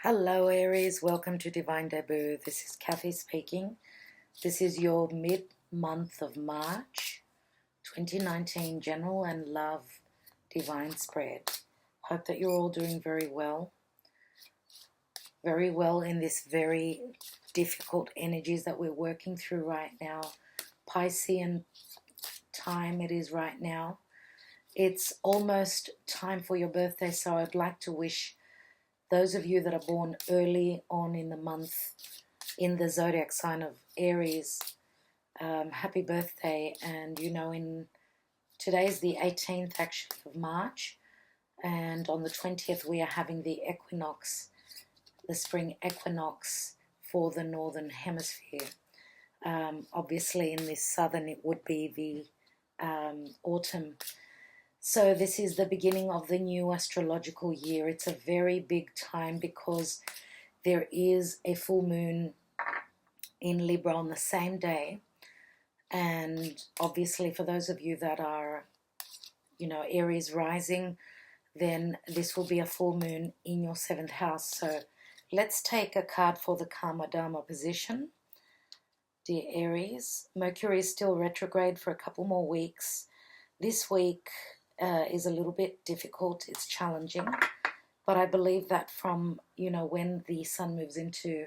Hello Aries, welcome to Divine Debut. This is Kathy speaking. This is your mid-month of March 2019 General and Love Divine Spread. Hope that you're all doing very well in this very difficult energies that we're working through right now. Piscean time it is right now. It's almost time for your birthday, so I'd like to wish those of you that are born early on in the month in the zodiac sign of Aries, happy birthday. And you know, today's the 18th actually of March, and on the 20th we are having the equinox, the spring equinox for the northern hemisphere. Obviously in this southern it would be the autumn. So this is the beginning of the new astrological year. It's a very big time because there is a full moon in Libra on the same day. And obviously for those of you that are, you know, Aries rising, then this will be a full moon in your 7th house. So let's take a card for the Karma Dharma position. Dear Aries, Mercury is still retrograde for a couple more weeks. This week is a little bit difficult, it's challenging, but I believe that from, you know, when the sun moves into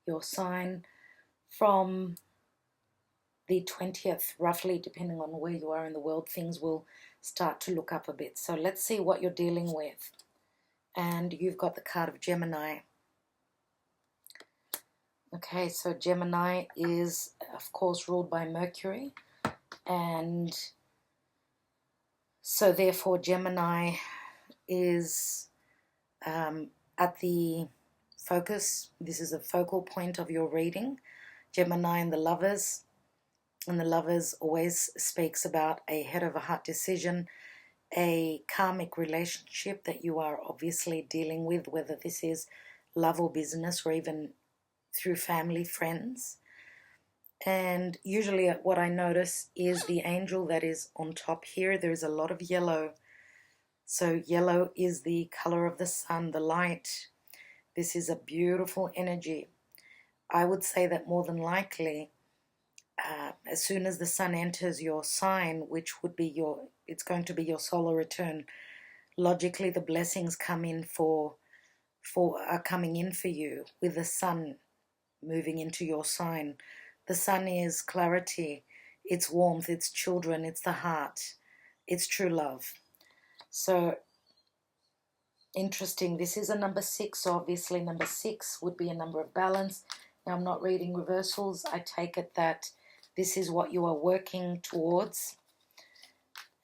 your sign, from the 20th, roughly, depending on where you are in the world, things will start to look up a bit. So let's see what you're dealing with. And you've got the card of Gemini. Okay, so Gemini is, of course, ruled by Mercury, and so therefore Gemini is at the focus. This is a focal point of your reading. Gemini and the Lovers. And the Lovers always speaks about a head of a heart decision, a karmic relationship that you are obviously dealing with, whether this is love or business or even through family, friends. And usually what I notice is the angel that is on top here. There is a lot of yellow. So yellow is the color of the sun, the light. This is a beautiful energy. I would say that more than likely, as soon as the sun enters your sign, which would be it's going to be your solar return, logically the blessings come in are coming in for you with the sun moving into your sign. The sun is clarity, it's warmth, it's children, it's the heart, it's true love. So interesting. This is a number 6, so obviously number 6 would be a number of balance. Now I'm not reading reversals. I take it that this is what you are working towards.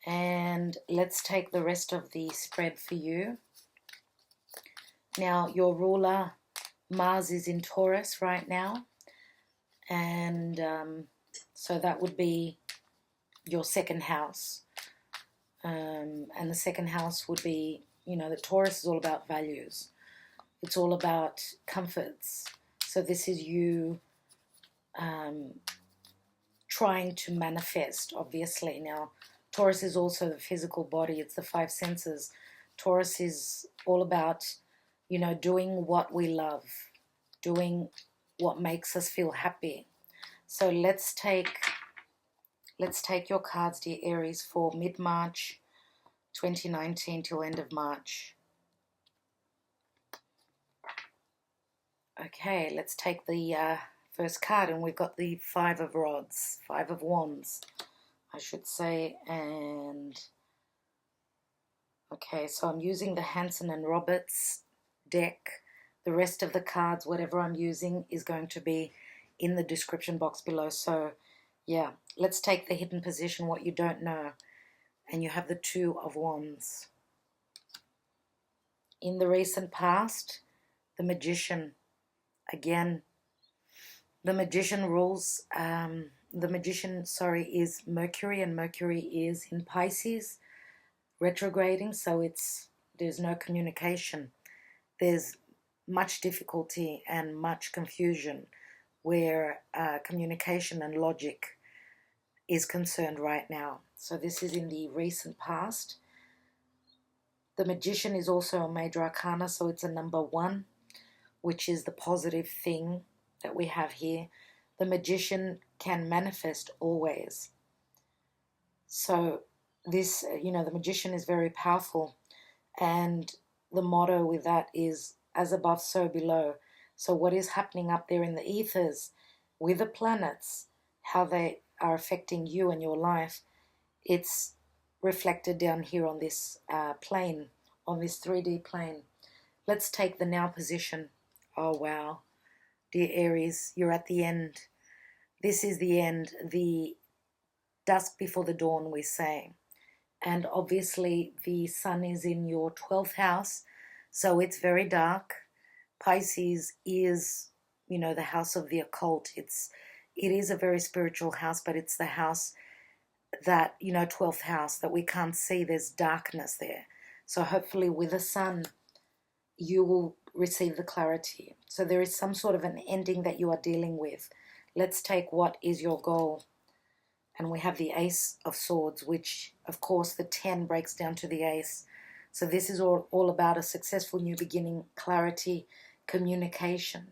And let's take the rest of the spread for you. Now your ruler Mars is in Taurus right now. And so that would be your 2nd house. And the 2nd house would be, you know, the Taurus is all about values. It's all about comforts. So this is you trying to manifest, obviously. Now, Taurus is also the physical body. It's the 5 senses. Taurus is all about, you know, doing what we love, doing what makes us feel happy. So let's take your cards, dear Aries, for mid-March 2019 till end of March. Okay, let's take the first card, and we've got the 5 of Wands, I should say. And okay, so I'm using the HANSON-ROBERTS deck. The rest of the cards, whatever I'm using, is going to be in the description box below. So yeah, let's take the hidden position, what you don't know. And you have the 2 of Wands. In the recent past, the Magician. Again, the Magician rules, is Mercury, and Mercury is in Pisces, retrograding, so there's no communication. There's much difficulty and much confusion where communication and logic is concerned right now. So this is in the recent past. The Magician is also a major arcana, so it's a number 1. which is the positive thing that we have here. The Magician can manifest always. So this, the Magician is very powerful. And the motto with that is, as above, so below. So what is happening up there in the ethers with the planets, how they are affecting you and your life, it's reflected down here on this plane, on this 3D plane. Let's take the now position. Oh, wow. Dear Aries, you're at the end. This is the end, the dusk before the dawn, we say. And obviously the sun is in your 12th house, so it's very dark. Pisces is, the house of the occult. It is a very spiritual house, but it's the house that, 12th house that we can't see. There's darkness there. So hopefully with the sun, you will receive the clarity. So there is some sort of an ending that you are dealing with. Let's take what is your goal. And we have the Ace of Swords, which, of course, the 10 breaks down to the Ace. So this is all about a successful new beginning, clarity, communication.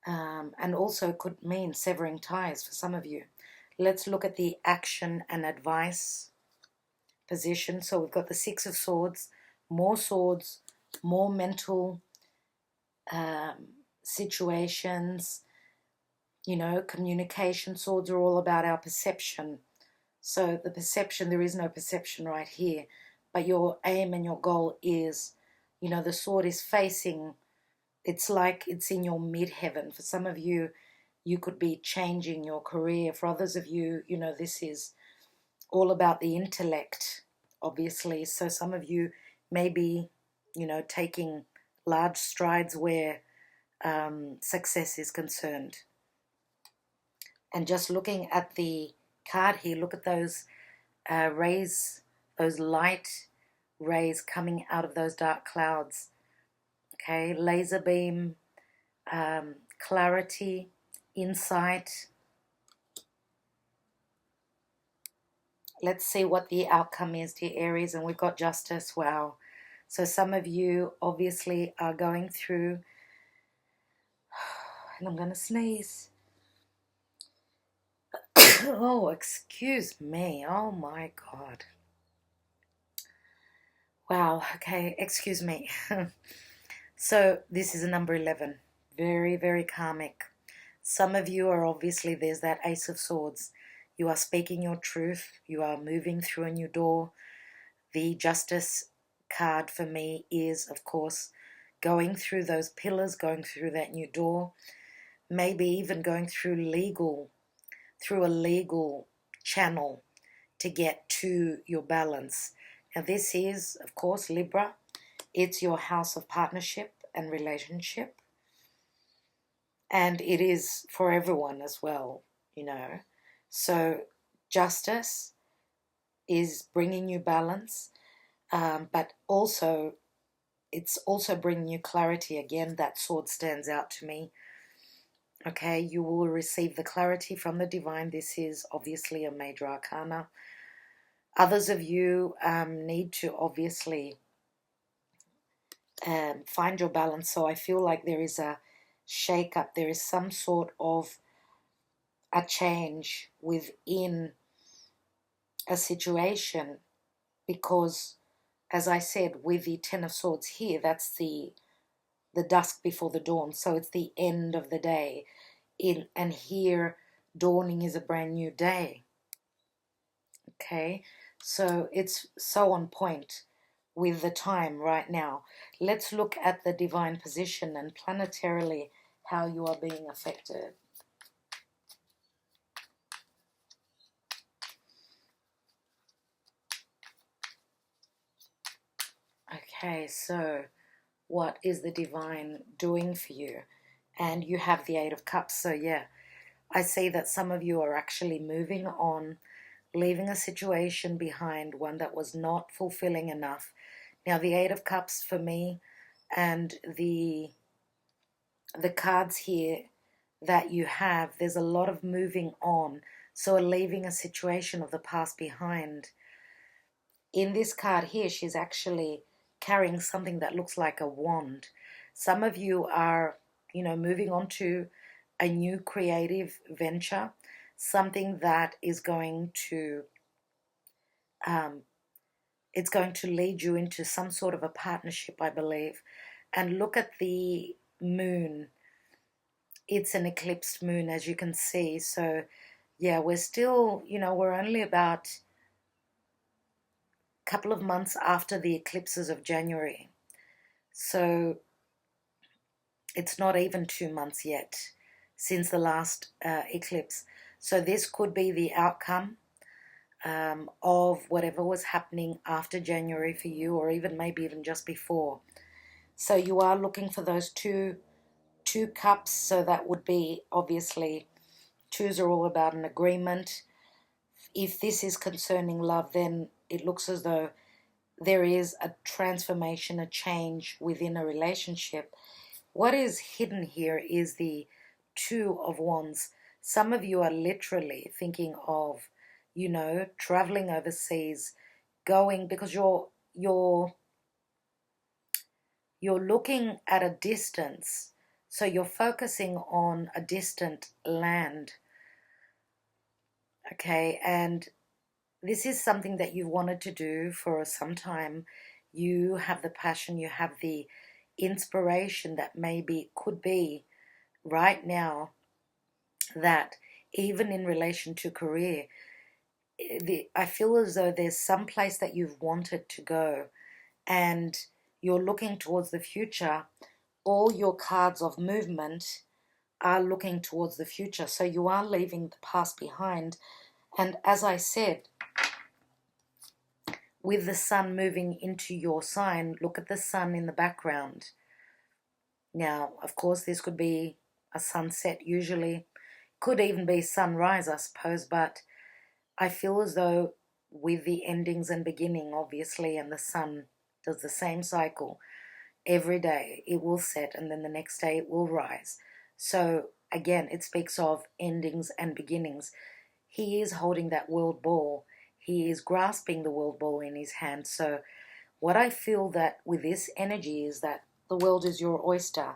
And also could mean severing ties for some of you. Let's look at the action and advice position. So we've got the Six of Swords, more mental situations. Communication. Swords are all about our perception. So the perception, there is no perception right here. But your aim and your goal is, the sword is facing, it's like it's in your midheaven. For some of you, you could be changing your career. For others of you, this is all about the intellect, obviously. So some of you may be, taking large strides where success is concerned. And just looking at the card here, look at those rays, those light rays coming out of those dark clouds. Okay, laser beam, clarity, insight. Let's see what the outcome is, dear Aries. And we've got justice. Wow. So some of you obviously are going through, and I'm going to sneeze. Oh, excuse me. Oh, my God. Wow. Okay, excuse me. So this is a number 11. Very, very karmic. Some of you are obviously, there's that Ace of Swords. You are speaking your truth. You are moving through a new door. The Justice card for me is, of course, going through those pillars, going through that new door. Maybe even going through a legal channel to get to your balance. Now this is, of course, Libra. It's your house of partnership and relationship. And it is for everyone as well, So justice is bringing you balance, but also it's also bringing you clarity. Again, that sword stands out to me. Okay, you will receive the clarity from the divine. This is obviously a major arcana. Others of you need to obviously find your balance. So I feel like there is a shake-up. There is some sort of a change within a situation because, as I said, with the Ten of Swords here, that's the dusk before the dawn. So it's the end of the day. And here, dawning is a brand new day. Okay, so it's so on point with the time right now. Let's look at the divine position and planetarily how you are being affected. Okay, so what is the divine doing for you? And you have the Eight of Cups. So yeah, I see that some of you are actually moving on, leaving a situation behind, one that was not fulfilling enough. Now the Eight of Cups for me and the cards here that you have, there's a lot of moving on. So leaving a situation of the past behind. In this card here, she's actually carrying something that looks like a wand. Some of you are, moving on to a new creative venture, something that is going to, it's going to lead you into some sort of a partnership, I believe. And look at the moon. It's an eclipsed moon, as you can see. So, yeah, we're still, we're only about a couple of months after the eclipses of January. So, it's not even 2 months yet since the last eclipse. So, this could be the outcome of whatever was happening after January for you, or even maybe even just before. So, you are looking for those two cups. So, that would be obviously. Twos are all about an agreement. If this is concerning love, then it looks as though there is a transformation, a change within a relationship. What is hidden here is the Two of Wands. Some of you are literally thinking of, traveling overseas, going, because you're looking at a distance. So you're focusing on a distant land. Okay, and this is something that you've wanted to do for some time. You have the passion, you have the inspiration that maybe could be right now, that even in relation to career, I feel as though there's some place that you've wanted to go and you're looking towards the future. All your cards of movement are looking towards the future. So you are leaving the past behind. And as I said, with the sun moving into your sign, look at the sun in the background. Now, of course, this could be a sunset usually. Could even be sunrise, I suppose. But I feel as though with the endings and beginning, obviously, and the sun does the same cycle. Every day it will set and then the next day it will rise. So again, it speaks of endings and beginnings. He is holding that world ball. He is grasping the world ball in his hand. So what I feel that with this energy is that the world is your oyster.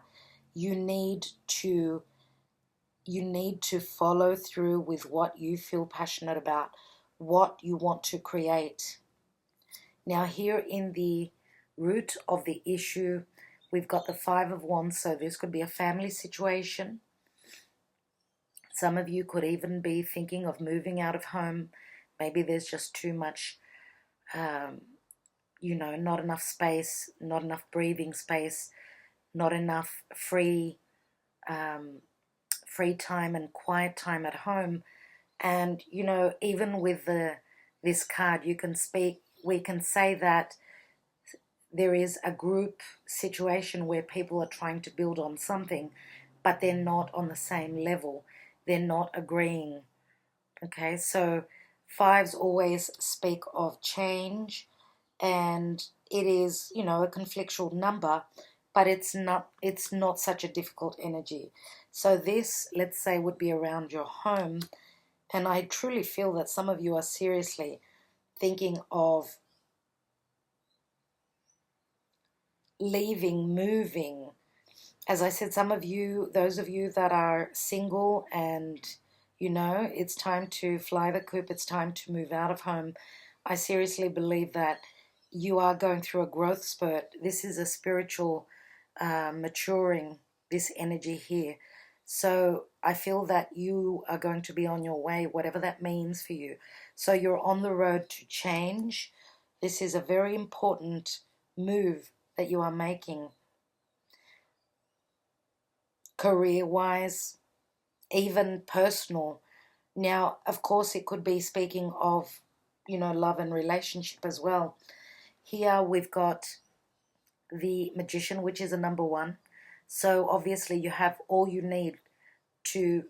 You need to follow through with what you feel passionate about, what you want to create. Now here in the root of the issue, we've got the Five of Wands. So this could be a family situation. Some of you could even be thinking of moving out of home. Maybe there's just too much, not enough space, not enough breathing space, not enough free time and quiet time at home. And, even with this card, we can say that there is a group situation where people are trying to build on something, but they're not on the same level. They're not agreeing. Okay, so fives always speak of change, and it is, a conflictual number, but it's not such a difficult energy. So this, let's say, would be around your home, and I truly feel that some of you are seriously thinking of leaving, moving. As I said, some of you, those of you that are single and, it's time to fly the coop, it's time to move out of home, I seriously believe that you are going through a growth spurt. This is a spiritual maturing, this energy here. So I feel that you are going to be on your way, whatever that means for you. So you're on the road to change. This is a very important move that you are making, career-wise, even personal. Now, of course, it could be speaking of, love and relationship as well. Here we've got the Magician, which is a number one. So obviously you have all you need to,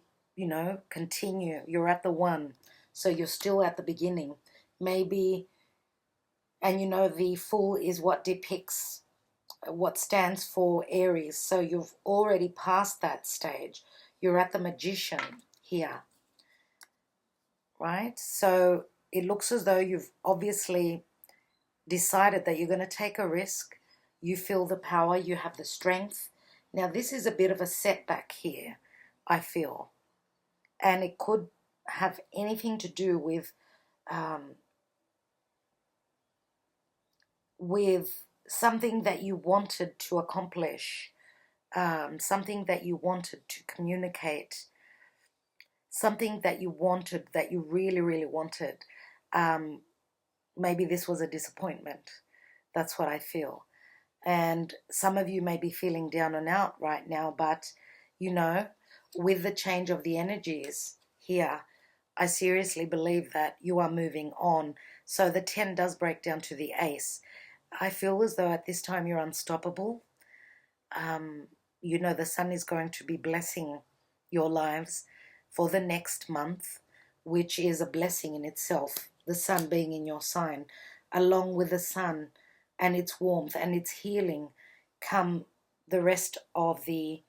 continue. You're at the one. So you're still at the beginning. Maybe, and the Fool is what depicts what stands for Aries. So you've already passed that stage. You're at the Magician here, right? So it looks as though you've obviously decided that you're going to take a risk. You feel the power, you have the strength, Now, this is a bit of a setback here, I feel. And it could have anything to do with something that you wanted to accomplish, something that you wanted to communicate, something that you wanted, that you really, really wanted. Maybe this was a disappointment. That's what I feel. And some of you may be feeling down and out right now, but, you know, with the change of the energies here, I seriously believe that you are moving on. So the 10 does break down to the ace. I feel as though at this time you're unstoppable. You know, the sun is going to be blessing your lives for the next month, which is a blessing in itself, the sun being in your sign. Along with the sun and its warmth and its healing come the rest of the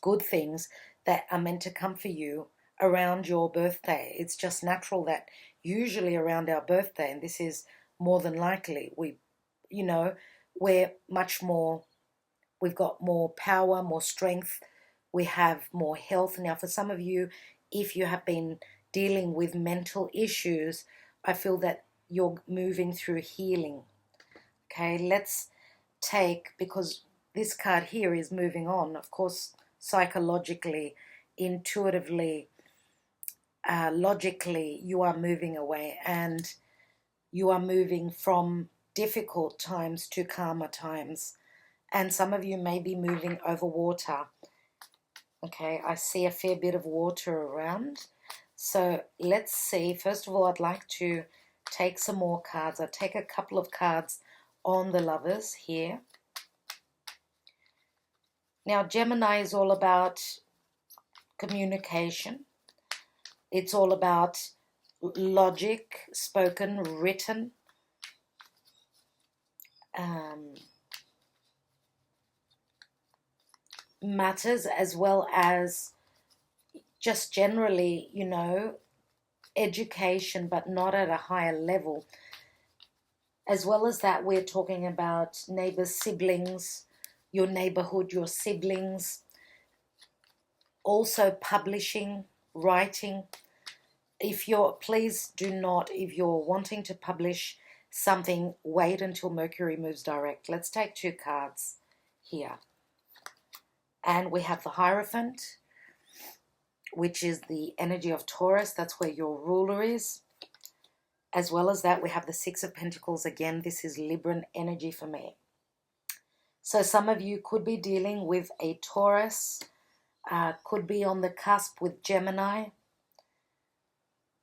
good things that are meant to come for you around your birthday. It's just natural that usually around our birthday, and this is more than likely, we're much more, we've got more power, more strength, we have more health. Now, for some of you, if you have been dealing with mental issues, I feel that you're moving through healing. Okay, let's take, because this card here is moving on, of course, psychologically, intuitively, logically, you are moving away, and you are moving from difficult times to calmer times. And some of you may be moving over water. Okay, I see a fair bit of water around. So let's see. First of all, I'd like to take some more cards. I'll take a couple of cards on the lovers here. Now, Gemini is all about communication. It's all about logic, spoken, written. Matters, as well as just generally, you know, education, but not at a higher level. As well as that, we're talking about neighbors, siblings, your neighborhood, your siblings. Also publishing, writing. If you're wanting to publish something, wait until Mercury moves direct. Let's take 2 cards here. And we have the Hierophant, which is the energy of Taurus. That's where your ruler is. As well as that, we have the 6 of Pentacles. Again, this is Libran energy for me. So some of you could be dealing with a Taurus, could be on the cusp with Gemini.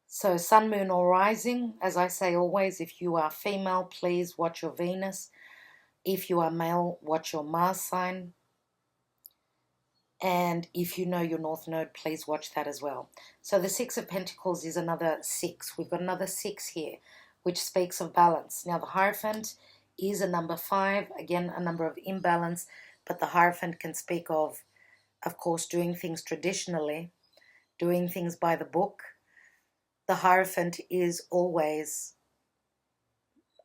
So sun, moon, or rising. As I say always, if you are female, please watch your Venus. If you are male, watch your Mars sign. And if you know your North Node, please watch that as well. So the 6 of Pentacles is another 6. We've got another 6 here, which speaks of balance. Now, the Hierophant is a number 5. Again, a number of imbalance. But the Hierophant can speak of course, doing things traditionally, doing things by the book. The Hierophant is always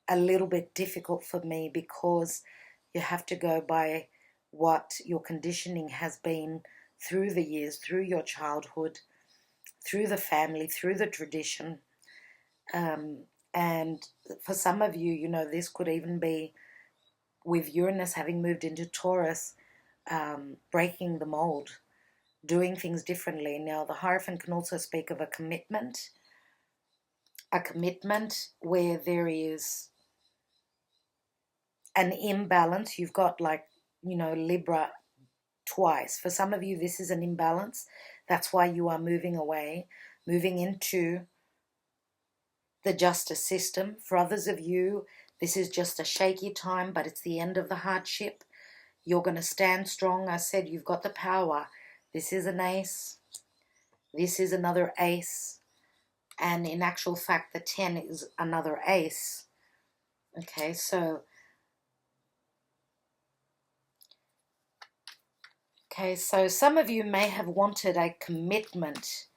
a little bit difficult for me because you have to go by what your conditioning has been through the years, through your childhood, through the family, through the tradition. And for some of you, you know, this could even be with Uranus having moved into Taurus, breaking the mold, doing things differently. Now, the Hierophant can also speak of a commitment where there is an imbalance. You've got, like, you know, Libra twice. For some of you, this is an imbalance. That's why you are moving away, moving into the justice system. For others of you, this is just a shaky time, but it's the end of the hardship. You're going to stand strong. I said you've got the power. This is an ace. This is another ace. And in actual fact, the 10 is another ace. Okay, so some of you may have wanted a commitment,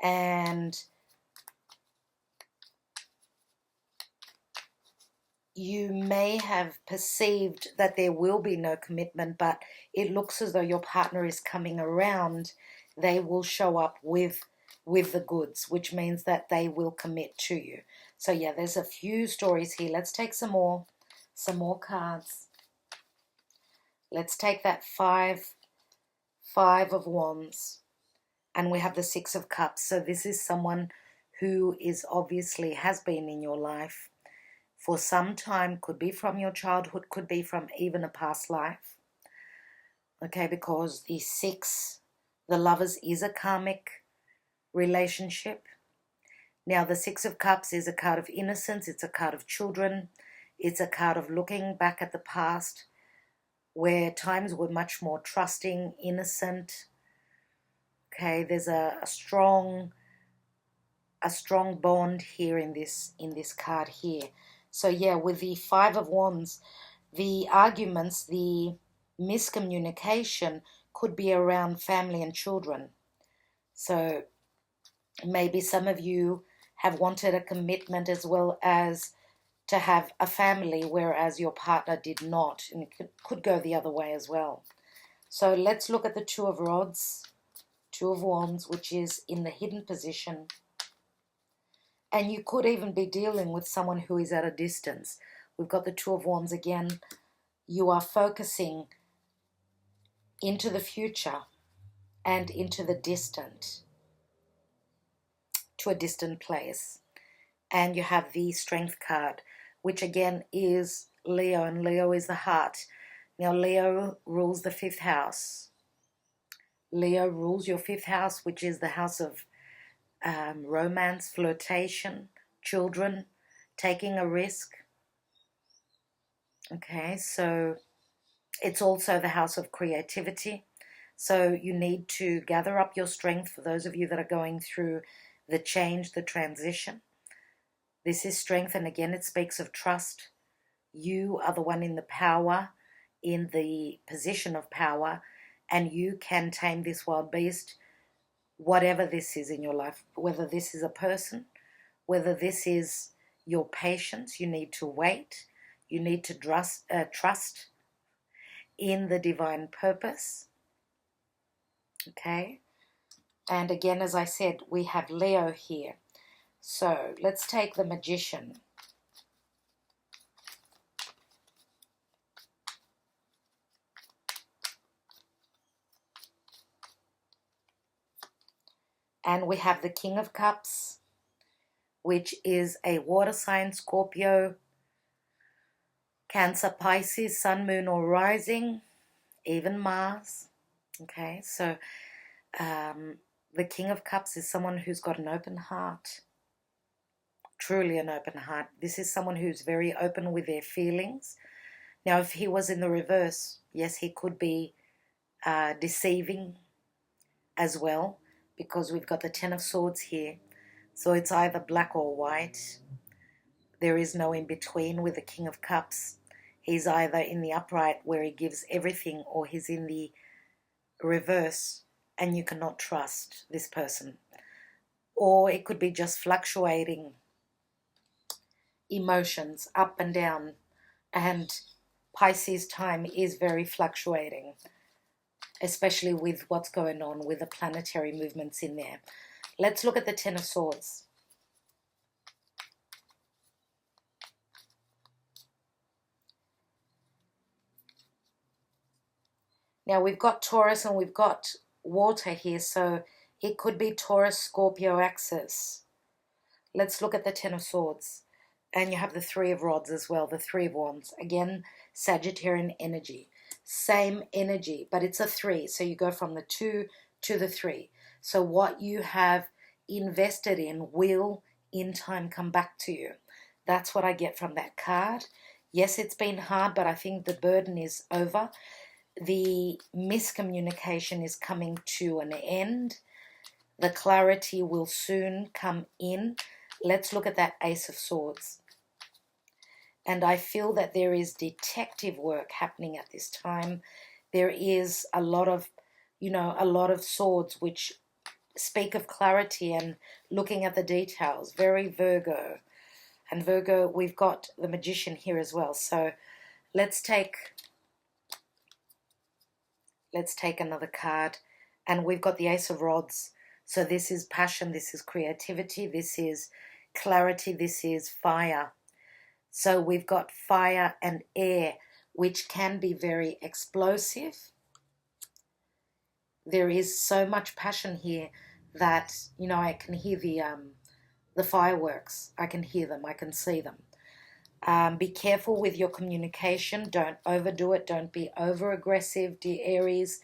and you may have perceived that there will be no commitment, but it looks as though your partner is coming around. They will show up with the goods, which means that they will commit to you. So yeah, there's a few stories here. Let's take some more cards. Let's take that five of wands, and we have the 6 of cups. So this is someone who is obviously has been in your life for some time, could be from your childhood, could be from even a past life. Okay, because the 6, the lovers, is a karmic relationship. Now the 6 of cups is a card of innocence. It's a card of children. It's a card of looking back at the past where times were much more trusting, innocent. Okay, there's a strong bond here in this card here. So yeah, with the 5 of wands, the arguments, the miscommunication could be around family and children. So maybe some of you have wanted a commitment as well as to have a family, whereas your partner did not, and it could go the other way as well. So let's look at the 2 of rods, 2 of wands, which is in the hidden position. And you could even be dealing with someone who is at a distance. We've got the 2 of wands again. You are focusing into the future and into the distant, to a distant place. And you have the strength card, which again is Leo, and Leo is the heart. Now Leo rules the 5th house. Leo rules your 5th house, which is the house of romance, flirtation, children, taking a risk. Okay, so it's also the house of creativity. So you need to gather up your strength for those of you that are going through the change, the transition. This is strength, and again, it speaks of trust. You are the one in the power, in the position of power, and you can tame this wild beast, whatever this is in your life, whether this is a person, whether this is your patience. You need to wait. You need to trust in the divine purpose. Okay? And again, as I said, we have Leo here. So let's take the Magician. And we have the King of Cups, which is a water sign, Scorpio, Cancer, Pisces, Sun, Moon, or Rising, even Mars. Okay, so the King of Cups is someone who's got an open heart, truly an open heart. This is someone who's very open with their feelings. Now, if he was in the reverse, yes, he could be deceiving as well, because we've got the 10 of Swords here. So it's either black or white. There is no in between with the King of Cups. He's either in the upright where he gives everything, or he's in the reverse and you cannot trust this person. Or it could be just fluctuating emotions up and down, and Pisces time is very fluctuating, especially with what's going on with the planetary movements in there. Let's look at the 10 of Swords. Now we've got Taurus and we've got water here, so it could be Taurus, Scorpio axis. Let's look at the 10 of Swords. And you have the 3 of Rods as well, the 3 of Wands. Again, Sagittarian energy. Same energy, but it's a 3. So you go from the 2 to the 3. So what you have invested in will, in time, come back to you. That's what I get from that card. Yes, it's been hard, but I think the burden is over. The miscommunication is coming to an end. The clarity will soon come in. Let's look at that Ace of Swords. And I feel that there is detective work happening at this time. There is a lot of, a lot of swords which speak of clarity and looking at the details. Very Virgo. And Virgo, we've got the Magician here as well. So let's take another card. And we've got the Ace of Rods. So this is passion, this is creativity, this is clarity, this is fire. So we've got fire and air, which can be very explosive. There is so much passion here that, you know, I can hear the fireworks. I can hear them. I can see them. Be careful with your communication. Don't overdo it. Don't be over-aggressive, dear Aries.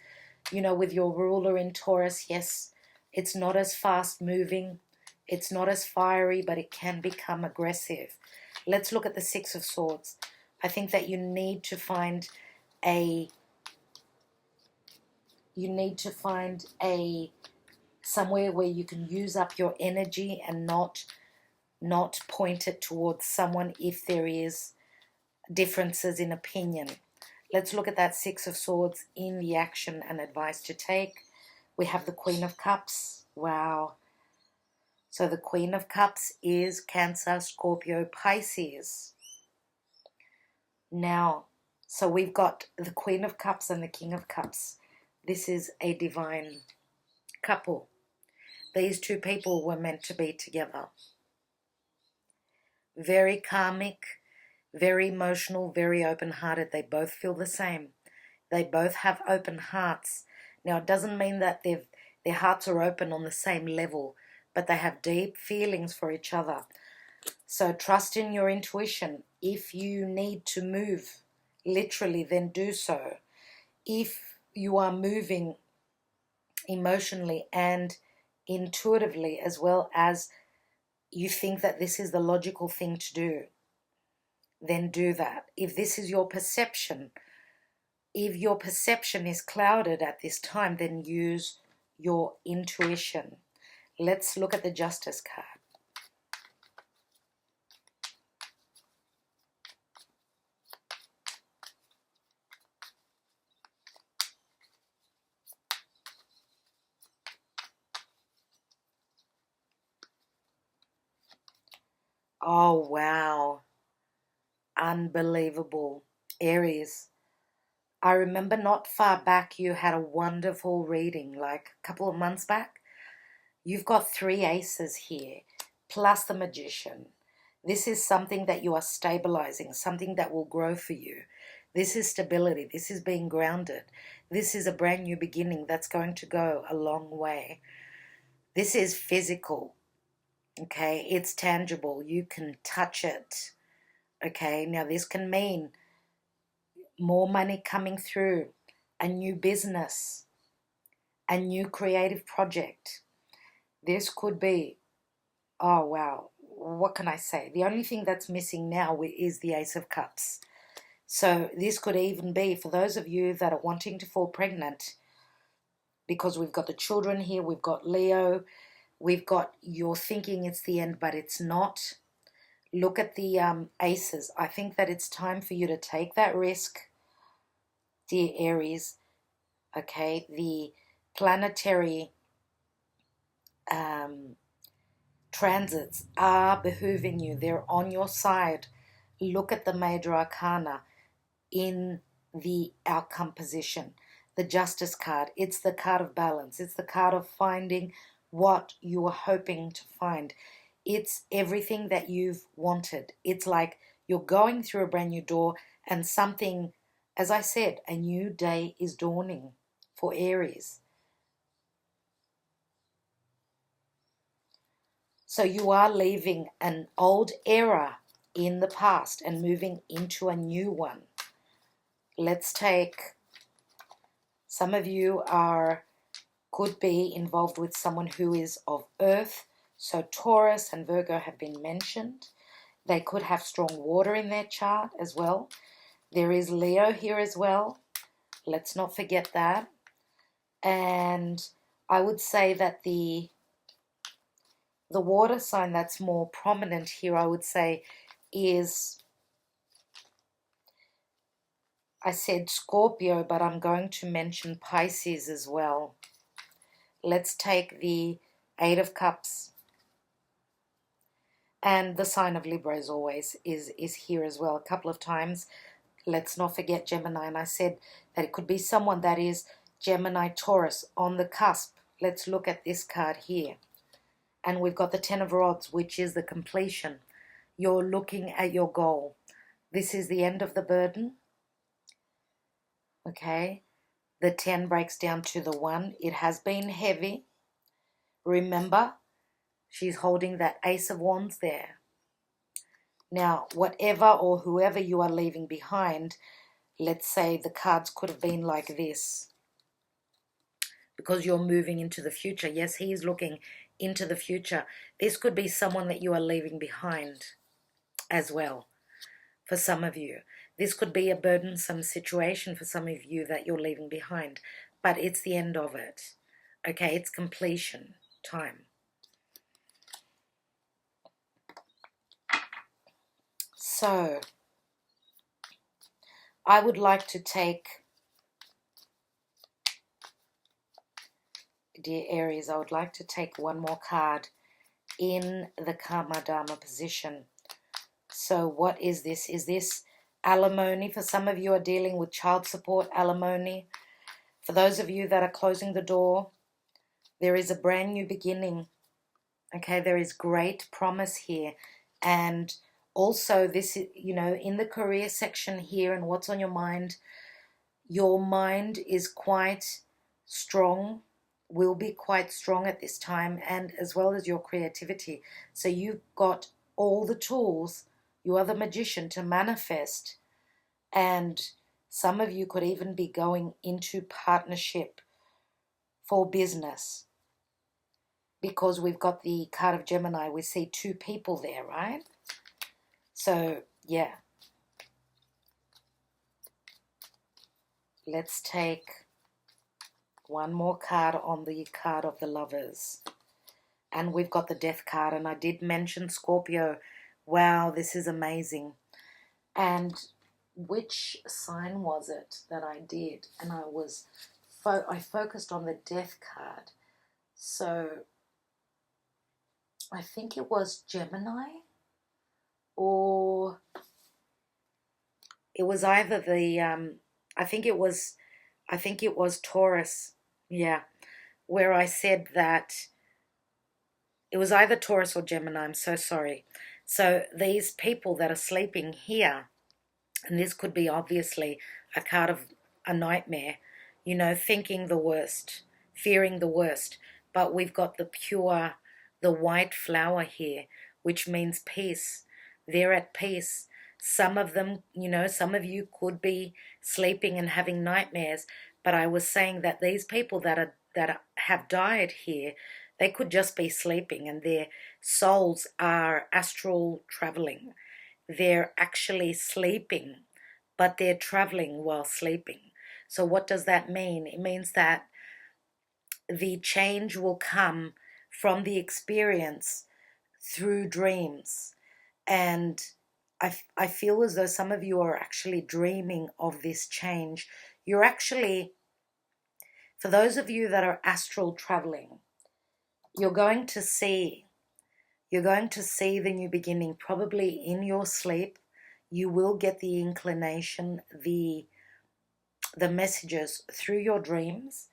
You know, with your ruler in Taurus, yes, it's not as fast-moving. It's not as fiery, but it can become aggressive. Let's look at the Six of Swords. I think that you need to find somewhere where you can use up your energy and not point it towards someone if there is differences in opinion. Let's look at that Six of Swords in the action and advice to take. We have the Queen of Cups. Wow. So the Queen of Cups is Cancer, Scorpio, Pisces. Now, so we've got the Queen of Cups and the King of Cups. This is a divine couple. These two people were meant to be together. Very karmic, very emotional, very open-hearted. They both feel the same. They both have open hearts. Now, it doesn't mean that their hearts are open on the same level, but they have deep feelings for each other. So trust in your intuition. If you need to move, literally, then do so. If you are moving emotionally and intuitively, as well as you think that this is the logical thing to do, then do that. If this is your perception, if your perception is clouded at this time, then use your intuition. Let's look at the Justice card. Oh, wow. Unbelievable. Aries, I remember not far back you had a wonderful reading, like a couple of months back. You've got 3 aces here, plus the Magician. This is something that you are stabilizing, something that will grow for you. This is stability. This is being grounded. This is a brand new beginning that's going to go a long way. This is physical, okay? It's tangible. You can touch it, okay? Now, this can mean more money coming through, a new business, a new creative project. This could be, oh wow, what can I say? The only thing that's missing now is the Ace of Cups. So this could even be for those of you that are wanting to fall pregnant, because we've got the children here, we've got Leo, we've got you're thinking it's the end, but it's not. Look at the aces. I think that it's time for you to take that risk, dear Aries. Okay, the planetary transits are behooving you. They're on your side. Look at the major arcana in the outcome position. The Justice card. It's the card of balance. It's the card of finding what you are hoping to find. It's everything that you've wanted. It's like you're going through a brand new door and something, as I said, a new day is dawning for Aries. So you are leaving an old era in the past and moving into a new one. Let's take, some of you could be involved with someone who is of Earth. So Taurus and Virgo have been mentioned. They could have strong water in their chart as well. There is Leo here as well. Let's not forget that. And I would say that the water sign that's more prominent here, I would say, is, I said Scorpio, but I'm going to mention Pisces as well. Let's take the Eight of Cups. And the sign of Libra is always is here as well a couple of times. Let's not forget Gemini. And I said that it could be someone that is Gemini, Taurus, on the cusp. Let's look at this card here. And we've got the Ten of Rods, which is the completion. You're looking at your goal. This is the end of the burden. Okay. The 10 breaks down to the 1. It has been heavy. Remember, she's holding that Ace of Wands there. Now, whatever or whoever you are leaving behind, let's say the cards could have been like this. Because you're moving into the future. Yes, he is looking into the future. This could be someone that you are leaving behind as well for some of you. This could be a burdensome situation for some of you that you're leaving behind. But it's the end of it. Okay, it's completion time. So, I would like to take, dear Aries, I would like to take one more card in the Karma Dharma position. So what is this? Is this alimony? For some of you are dealing with child support, alimony. For those of you that are closing the door, there is a brand new beginning. Okay, there is great promise here. And also this is, you know, in the career section here and what's on your mind is quite strong, will be quite strong at this time, and as well as your creativity. So you've got all the tools. You are the magician to manifest. And some of you could even be going into partnership for business. Because we've got the card of Gemini, we see 2 people there, right? So, yeah. Let's take one more card on the card of the Lovers. And we've got the Death card, and I did mention Scorpio. Wow, this is amazing. And which sign was it that I did? And I focused on the Death card. So I think it was Gemini, or it was either the I think it was Taurus. Yeah, where I said that it was either Taurus or Gemini. I'm so sorry. So these people that are sleeping here, and this could be obviously a card of a nightmare, you know, thinking the worst, fearing the worst. But we've got the white flower here, which means peace. They're at peace. Some of them, you know, some of you could be sleeping and having nightmares. But I was saying that these people that have died here, they could just be sleeping, and their souls are astral traveling. They're actually sleeping, but they're traveling while sleeping. So what does that mean? It means that the change will come from the experience through dreams. And I feel as though some of you are actually dreaming of this change. You're actually, for those of you that are astral traveling, you're going to see the new beginning probably in your sleep. You will get the inclination, the messages through your dreams.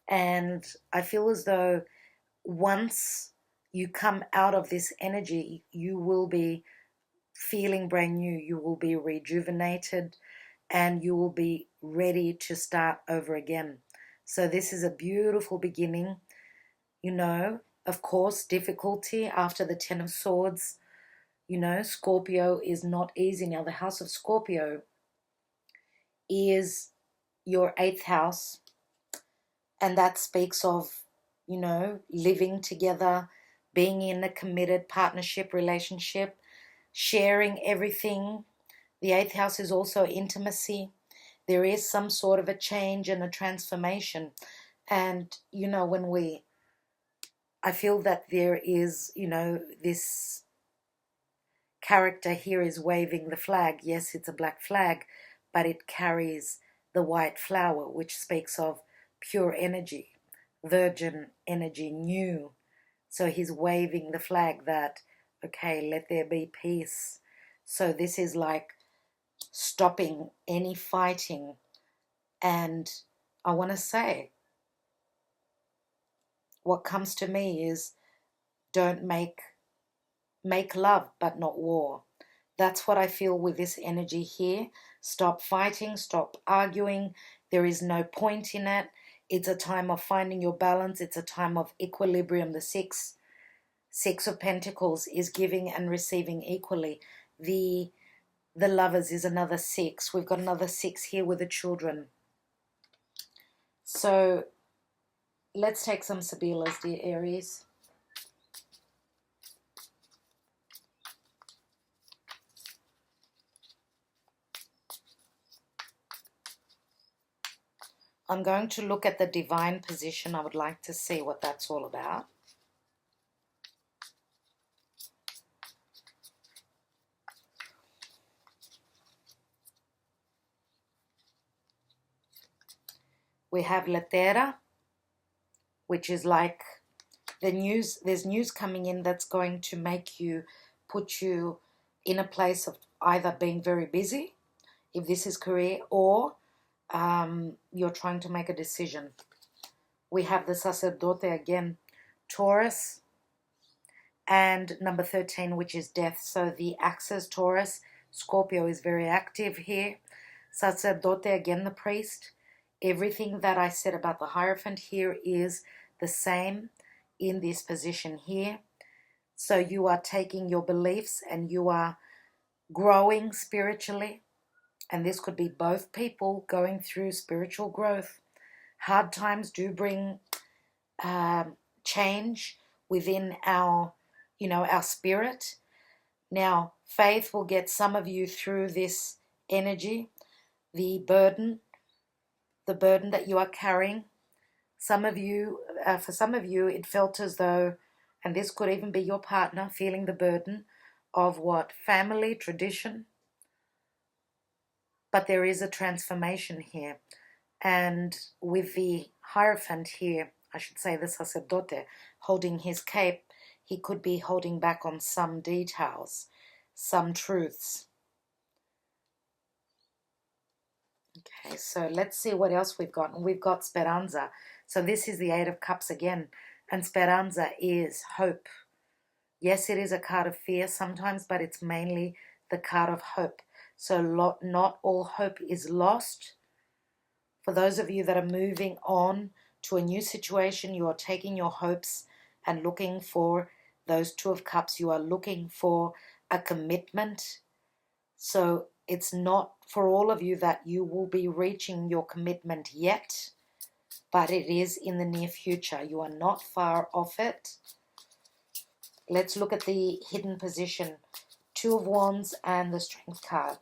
And I feel as though once you come out of this energy, you will be feeling brand new. You will be rejuvenated, and you will be ready to start over again. So this is a beautiful beginning. You know, of course, difficulty after the 10 of Swords. You know, Scorpio is not easy. Now, the house of Scorpio is your 8th house, and that speaks of, you know, living together, being in a committed partnership relationship, sharing everything. The 8th house is also intimacy. There is some sort of a change and a transformation. And, you know, I feel that there is, you know, this character here is waving the flag. Yes, it's a black flag, but it carries the white flower, which speaks of pure energy, virgin energy, new. So he's waving the flag that, Okay, let there be peace. So this is like stopping any fighting. And I want to say, what comes to me is don't make love, but not war. That's what I feel with this energy here. Stop fighting, stop arguing. There is no point in it. It's a time of finding your balance. It's a time of equilibrium. The Six of Pentacles is giving and receiving equally. The Lovers is another 6. We've got another 6 here with the children. So let's take some Sibillas, dear Aries. I'm going to look at the divine position. I would like to see what that's all about. We have Letera, which is like the news. There's news coming in that's going to make you, put you in a place of either being very busy, if this is career, or you're trying to make a decision. We have the Sacerdote again, Taurus, and number 13, which is death. So the axis Taurus, Scorpio is very active here. Sacerdote, again the priest. Everything that I said about the Hierophant here is the same in this position here. So you are taking your beliefs and you are growing spiritually. And this could be both people going through spiritual growth. Hard times do bring change within our, our spirit. Now, faith will get some of you through this energy, the burden that you are carrying. Some of you, for some of you, it felt as though, and this could even be your partner, feeling the burden of what? Family, tradition. But there is a transformation here. And with the Hierophant here, I should say the Sacerdote, holding his cape, he could be holding back on some details, some truths. Okay, so let's see what else we've got. We've got Speranza. So this is the 8 of Cups again. And Speranza is hope. Yes, it is a card of fear sometimes, but it's mainly the card of hope. So not all hope is lost. For those of you that are moving on to a new situation, you are taking your hopes and looking for those 2 of Cups. You are looking for a commitment. So it's not for all of you that you will be reaching your commitment yet, but it is in the near future. You are not far off it. Let's look at the hidden position. 2 of Wands and the Strength card.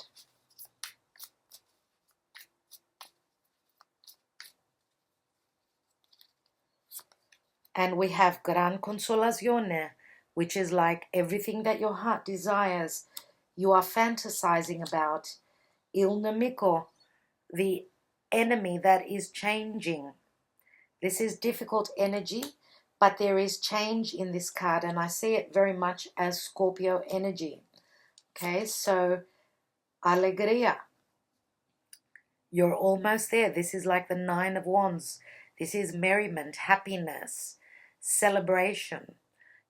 And we have Gran Consolazione, which is like everything that your heart desires, you are fantasizing about. Il nemico, the enemy that is changing. This is difficult energy, but there is change in this card, and I see it very much as Scorpio energy. Okay, so Alegria. You're almost there. This is like the 9 of Wands. This is merriment, happiness, celebration,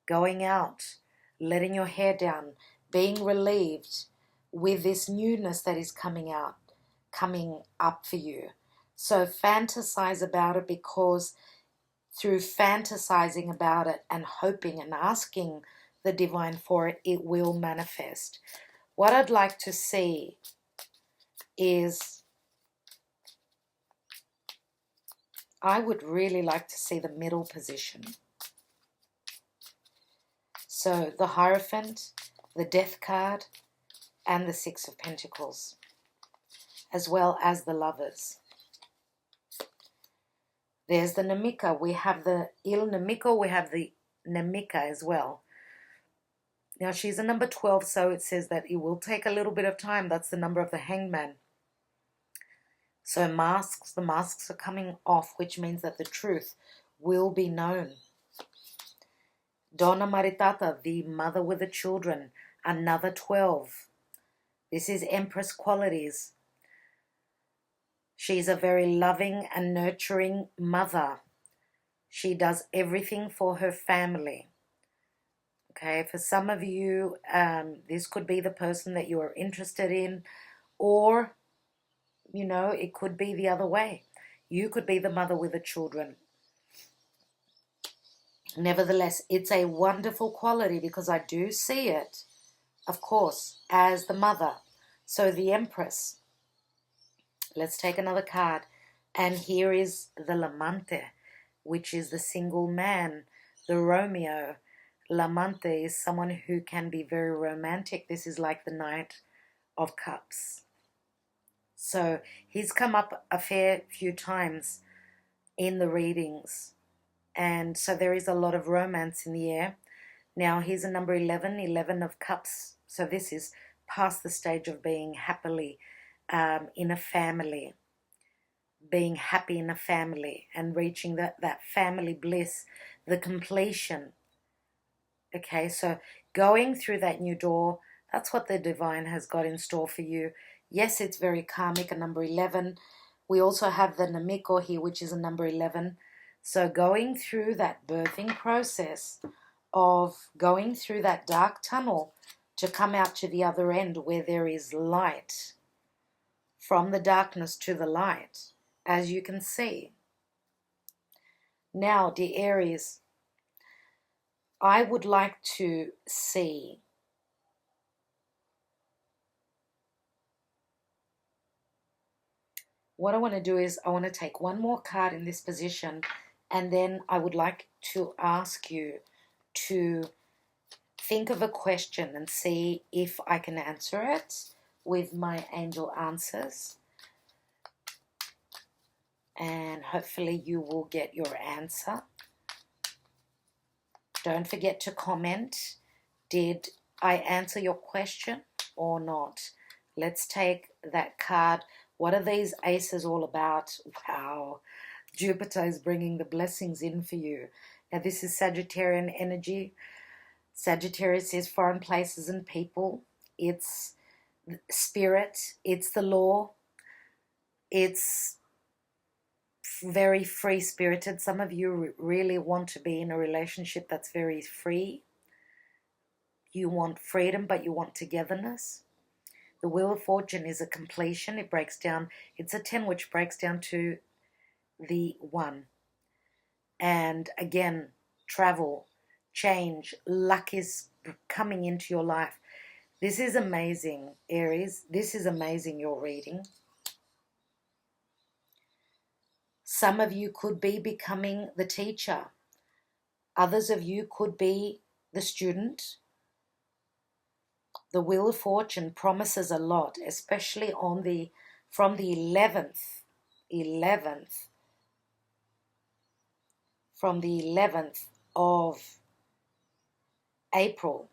going out, letting your hair down, being relieved with this newness that is coming up for you. So fantasize about it, because through fantasizing about it and hoping and asking the divine for it, it will manifest. What I'd like to see is, I would really like to see the middle position. So the Hierophant, the Death card, and the 6 of Pentacles, as well as the Lovers. There's the Nemica. We have the Il Nemico. We have the Nemica as well. Now, she's a number 12, so it says that it will take a little bit of time. That's the number of the Hangman. So the masks are coming off, which means that the truth will be known. Donna Maritata, the mother with the children, another 12. This is Empress qualities. She's a very loving and nurturing mother. She does everything for her family. Okay, for some of you, this could be the person that you are interested in, or, you know, it could be the other way. You could be the mother with the children. Nevertheless, it's a wonderful quality because I do see it, of course, as the mother. So the Empress. Let's take another card. And here is the L'amante, which is the single man, the Romeo. L'amante is someone who can be very romantic. This is like the Knight of Cups. So he's come up a fair few times in the readings. And so there is a lot of romance in the air. Now here's a number 11, 11 of Cups. So this is past the stage of being happily in a family. Being happy in a family and reaching that family bliss, the completion. Okay, so going through that new door, that's what the divine has got in store for you. Yes, it's very karmic, a number 11. We also have the Namiko here, which is a number 11. So going through that birthing process of going through that dark tunnel to come out to the other end where there is light, from the darkness to the light, as you can see. Now, dear Aries, I would like to see what I want to do is I want to take one more card in this position, and then I would like to ask you to think of a question and see if I can answer it with my angel answers. And hopefully you will get your answer. Don't forget to comment. Did I answer your question or not? Let's take that card. What are these aces all about? Wow. Jupiter is bringing the blessings in for you. Now this is Sagittarian energy. Sagittarius is foreign places and people. It's spirit. It's the law. It's very free-spirited. Some of you really want to be in a relationship that's very free. You want freedom, but you want togetherness. The Wheel of Fortune is a completion. It breaks down. It's a 10, which breaks down to the 1. And again, travel, change, luck is coming into your life. This is amazing, Aries. This is amazing, your reading. Some of you could be becoming the teacher. Others of you could be the student. The Wheel of Fortune promises a lot, especially from the 11th, from the 11th of April.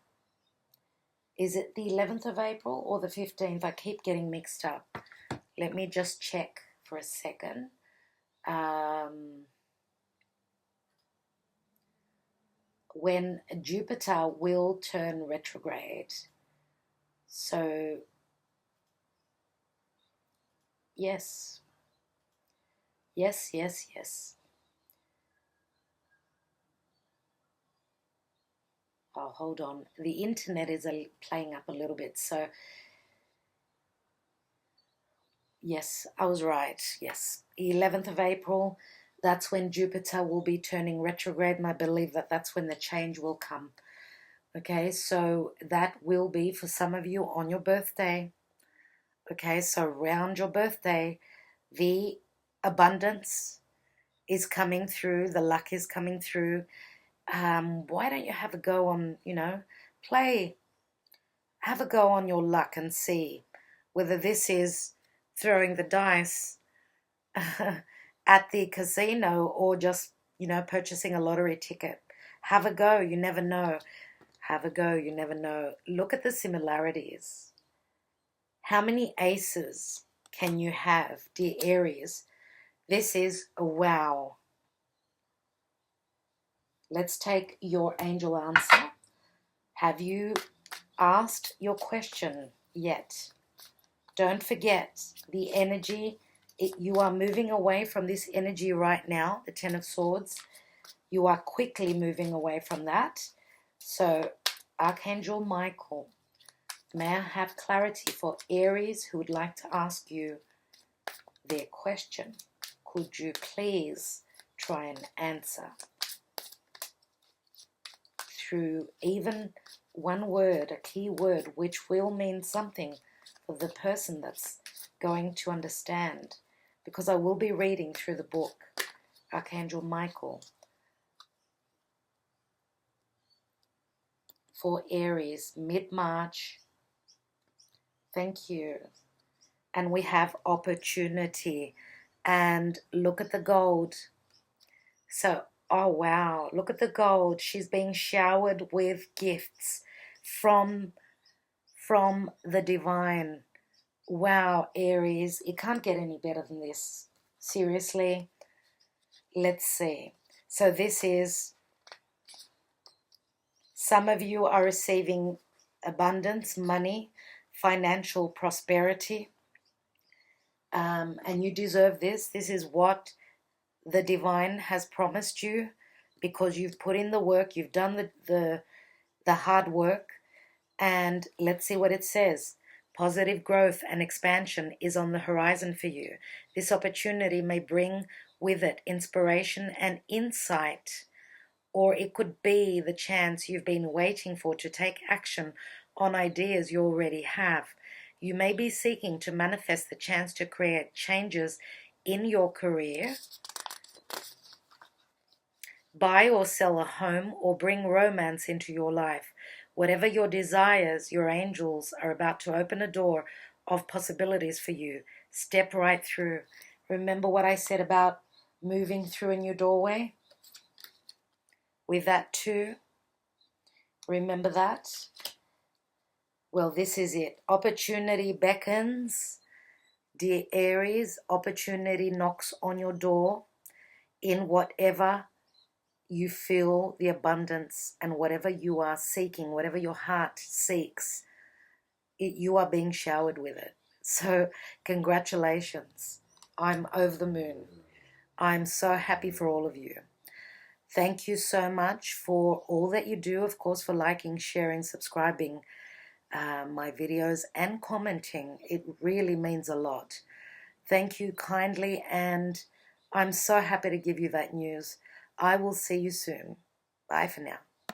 Is it the 11th of April or the 15th? I keep getting mixed up. Let me just check for a second. When Jupiter will turn retrograde. So, yes. Yes, yes, yes. Oh, hold on. The internet is playing up a little bit. So, yes, I was right. Yes. 11th of April, that's when Jupiter will be turning retrograde. And I believe that that's when the change will come. Okay, so that will be for some of you on your birthday. Okay, so around your birthday, the abundance is coming through. The luck is coming through. Why don't you have a go on, have a go on your luck and see whether this is throwing the dice at the casino or just, purchasing a lottery ticket. Have a go. You never know. Have a go. You never know. Look at the similarities. How many aces can you have, dear Aries? This is a wow. Let's take your angel answer. Have you asked your question yet? Don't forget the energy. You are moving away from this energy right now, the Ten of Swords. You are quickly moving away from that. So, Archangel Michael, may I have clarity for Aries who would like to ask you their question? Could you please try and answer through even one word, a key word, which will mean something for the person that's going to understand? Because I will be reading through the book. Archangel Michael. For Aries, mid-March. Thank you. And we have opportunity. And look at the gold. So, oh wow, look at the gold. She's being showered with gifts from the divine. Wow, Aries, it can't get any better than this. Seriously. Let's see. So this is, some of you are receiving abundance, money, financial prosperity. And you deserve this. This is what the divine has promised you because you've put in the work, you've done the hard work. And let's see what it says. Positive growth and expansion is on the horizon for you. This opportunity may bring with it inspiration and insight, or it could be the chance you've been waiting for to take action on ideas you already have. You may be seeking to manifest the chance to create changes in your career, buy or sell a home, or bring romance into your life. Whatever your desires, your angels are about to open a door of possibilities for you. Step right through. Remember what I said about moving through a new doorway? With that too. Remember that? Well, this is it. Opportunity beckons. Dear Aries, opportunity knocks on your door in whatever you feel the abundance and whatever you are seeking, whatever your heart seeks, you are being showered with it. So congratulations. I'm over the moon. I'm so happy for all of you. Thank you so much for all that you do, of course, for liking, sharing, subscribing my videos and commenting. It really means a lot. Thank you kindly, and I'm so happy to give you that news. I will see you soon. Bye for now.